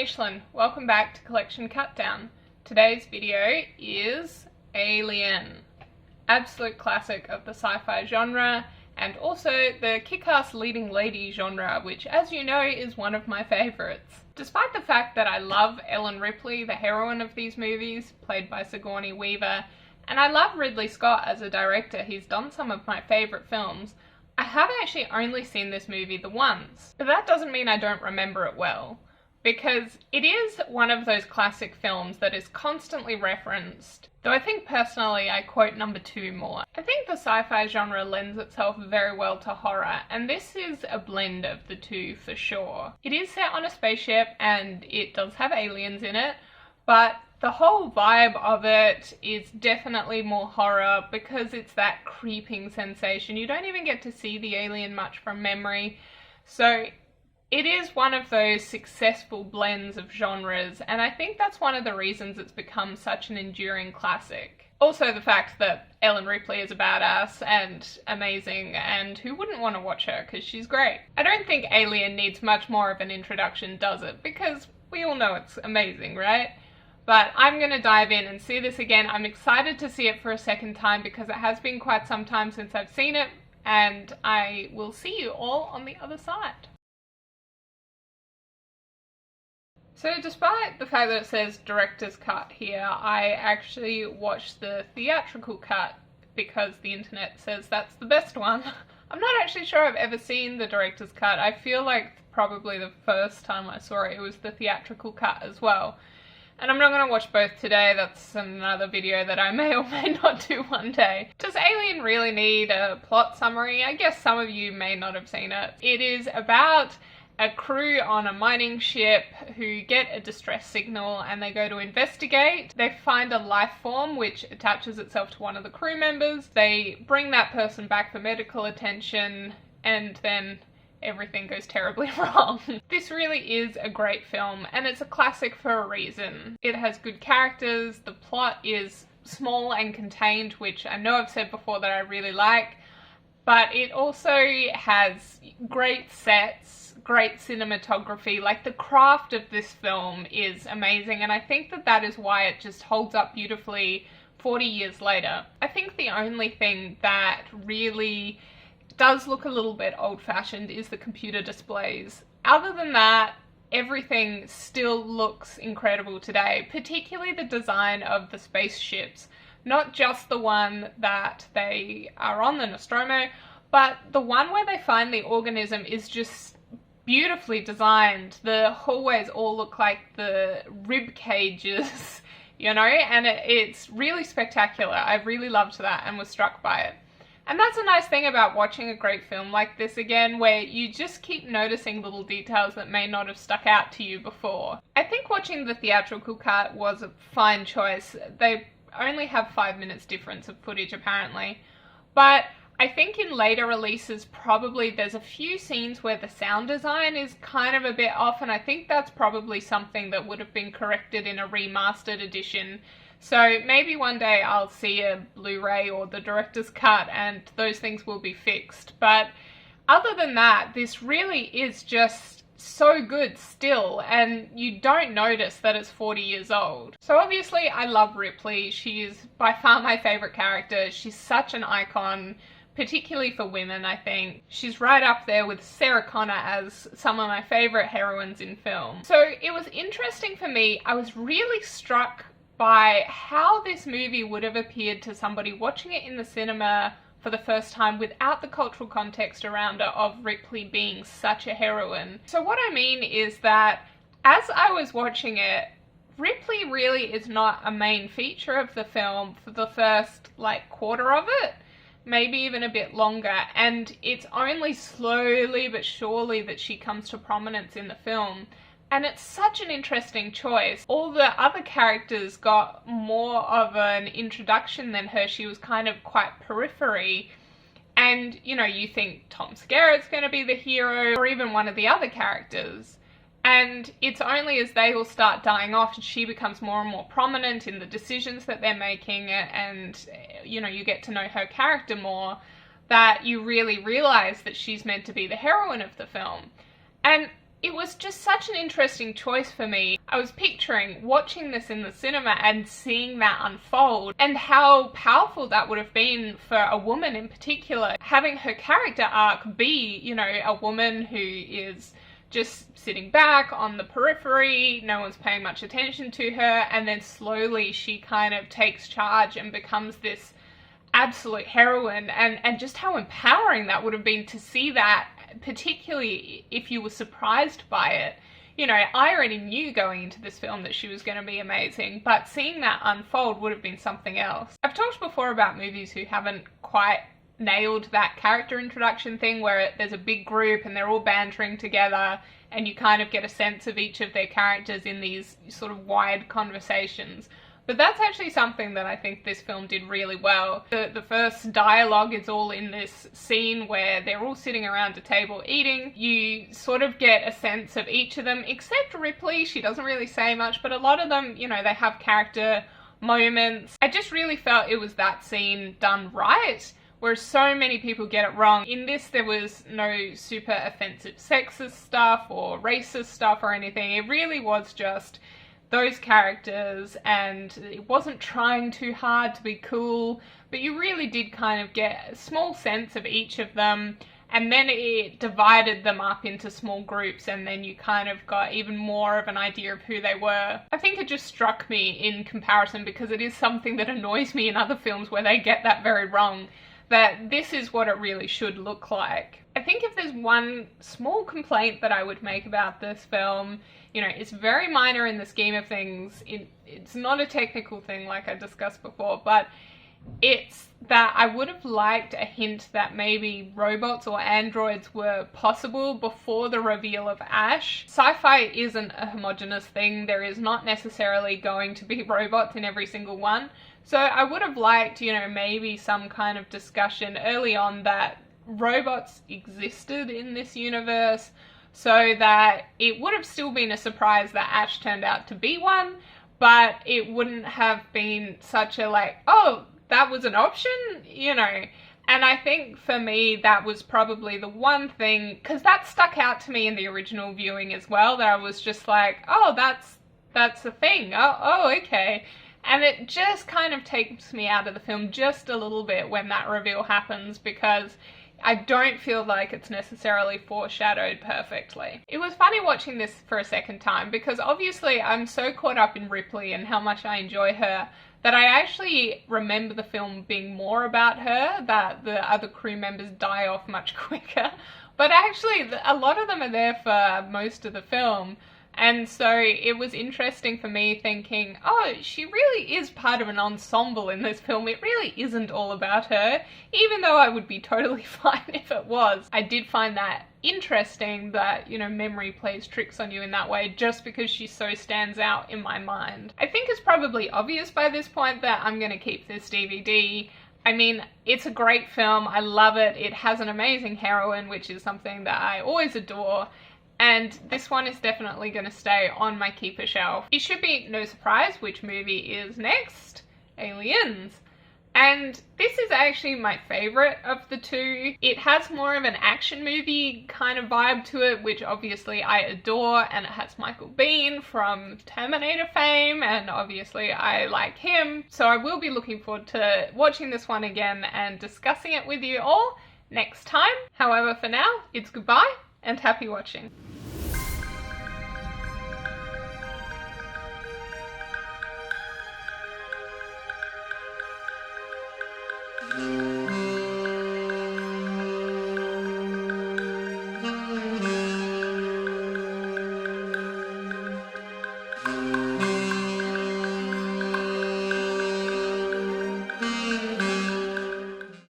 Aishlin, welcome back to Collection Cutdown. Today's video is Alien. Absolute classic of the sci-fi genre, and also the kick-ass leading lady genre, which, as you know, is one of my favourites. Despite the fact that I love Ellen Ripley, the heroine of these movies, played by Sigourney Weaver, and I love Ridley Scott as a director, he's done some of my favourite films, I have actually only seen this movie the once. But that doesn't mean I don't remember it well, because it is one of those classic films that is constantly referenced, though I think personally I quote number 2 more. I think the sci-fi genre lends itself very well to horror, and this is a blend of the two for sure. It is set on a spaceship and it does have aliens in it, but the whole vibe of it is definitely more horror because it's that creeping sensation. You don't even get to see the alien much from memory, so it is one of those successful blends of genres, and I think that's one of the reasons it's become such an enduring classic. Also the fact that Ellen Ripley is a badass and amazing, and who wouldn't want to watch her because she's great. I don't think Alien needs much more of an introduction, does it? Because we all know it's amazing, right? But I'm going to dive in and see this again. I'm excited to see it for a second time because it has been quite some time since I've seen it, and I will see you all on the other side. So despite the fact that it says director's cut here, I actually watched the theatrical cut because the internet says that's the best one. I'm not actually sure I've ever seen the director's cut. I feel like probably the first time I saw it, it was the theatrical cut as well. And I'm not going to watch both today, that's another video that I may or may not do one day. Does Alien really need a plot summary? I guess some of you may not have seen it. It is about a crew on a mining ship who get a distress signal and they go to investigate. They find a life form which attaches itself to one of the crew members. They bring that person back for medical attention, and then everything goes terribly wrong. This really is a great film, and it's a classic for a reason. It has good characters, the plot is small and contained, which I know I've said before that I really like, but it also has great sets, great cinematography. Like, the craft of this film is amazing, and I think that that is why it just holds up beautifully 40 years later. I think the only thing that really does look a little bit old-fashioned is the computer displays. Other than that, everything still looks incredible today, particularly the design of the spaceships. Not just the one that they are on, the Nostromo, but the one where they find the organism is just beautifully designed. The hallways all look like the rib cages, you know, and it's really spectacular. I really loved that and was struck by it. And that's a nice thing about watching a great film like this again, where you just keep noticing little details that may not have stuck out to you before. I think watching the theatrical cut was a fine choice. They only have 5 minutes difference of footage apparently, but I think in later releases probably there's a few scenes where the sound design is kind of a bit off, and I think that's probably something that would have been corrected in a remastered edition. So maybe one day I'll see a Blu-ray or the director's cut and those things will be fixed. But other than that, this really is just so good still, and you don't notice that it's 40 years old. So obviously I love Ripley. She is by far my favourite character. She's such an icon, particularly for women, I think. She's right up there with Sarah Connor as some of my favourite heroines in film. So it was interesting for me. I was really struck by how this movie would have appeared to somebody watching it in the cinema for the first time without the cultural context around it of Ripley being such a heroine. So what I mean is that as I was watching it, Ripley really is not a main feature of the film for the first quarter of it, maybe even a bit longer, and it's only slowly but surely that she comes to prominence in the film. And it's such an interesting choice. All the other characters got more of an introduction than her. She was kind of quite periphery. And, you know, you think Tom Skerritt's going to be the hero, or even one of the other characters. And it's only as they all start dying off and she becomes more and more prominent in the decisions that they're making, and, you know, you get to know her character more, that you really realise that she's meant to be the heroine of the film. And it was just such an interesting choice for me. I was picturing watching this in the cinema and seeing that unfold, and how powerful that would have been for a woman in particular, having her character arc be, you know, a woman who is just sitting back on the periphery, no one's paying much attention to her, and then slowly she kind of takes charge and becomes this absolute heroine, and just how empowering that would have been to see that, particularly if you were surprised by it. You know, I already knew going into this film that she was going to be amazing, but seeing that unfold would have been something else. I've talked before about movies who haven't quite nailed that character introduction thing, where there's a big group and they're all bantering together and you kind of get a sense of each of their characters in these sort of wide conversations. But that's actually something that I think this film did really well. The first dialogue is all in this scene where they're all sitting around a table eating. You sort of get a sense of each of them, except Ripley. She doesn't really say much, but a lot of them, you know, they have character moments. I just really felt it was that scene done right, whereas so many people get it wrong. In this, there was no super offensive sexist stuff or racist stuff or anything. It really was just those characters, and it wasn't trying too hard to be cool, but you really did kind of get a small sense of each of them, and then it divided them up into small groups, and then you kind of got even more of an idea of who they were. I think it just struck me in comparison, because it is something that annoys me in other films where they get that very wrong, that this is what it really should look like. I think if there's one small complaint that I would make about this film, you know, it's very minor in the scheme of things. It's not a technical thing like I discussed before, but it's that I would have liked a hint that maybe robots or androids were possible before the reveal of Ash. Sci-fi isn't a homogenous thing. There is not necessarily going to be robots in every single one. So I would have liked, you know, maybe some kind of discussion early on that robots existed in this universe, so that it would have still been a surprise that Ash turned out to be one, but it wouldn't have been such a like, oh, that was an option, you know. And I think for me that was probably the one thing, because that stuck out to me in the original viewing as well, that I was just like, oh, that's a thing, oh okay. And it just kind of takes me out of the film just a little bit when that reveal happens, because I don't feel like it's necessarily foreshadowed perfectly. It was funny watching this for a second time, because obviously I'm so caught up in Ripley and how much I enjoy her that I actually remember the film being more about her, that the other crew members die off much quicker. But actually a lot of them are there for most of the film. And so it was interesting for me thinking, oh, she really is part of an ensemble in this film. It really isn't all about her, even though I would be totally fine if it was. I did find that interesting that, you know, memory plays tricks on you in that way just because she so stands out in my mind. I think it's probably obvious by this point that I'm going to keep this DVD. I mean, it's a great film. I love it. It has an amazing heroine, which is something that I always adore. And this one is definitely going to stay on my keeper shelf. It should be no surprise which movie is next. Aliens. And this is actually my favourite of the two. It has more of an action movie kind of vibe to it, which obviously I adore, and it has Michael Biehn from Terminator fame, and obviously I like him. So I will be looking forward to watching this one again and discussing it with you all next time. However, for now, it's goodbye and happy watching.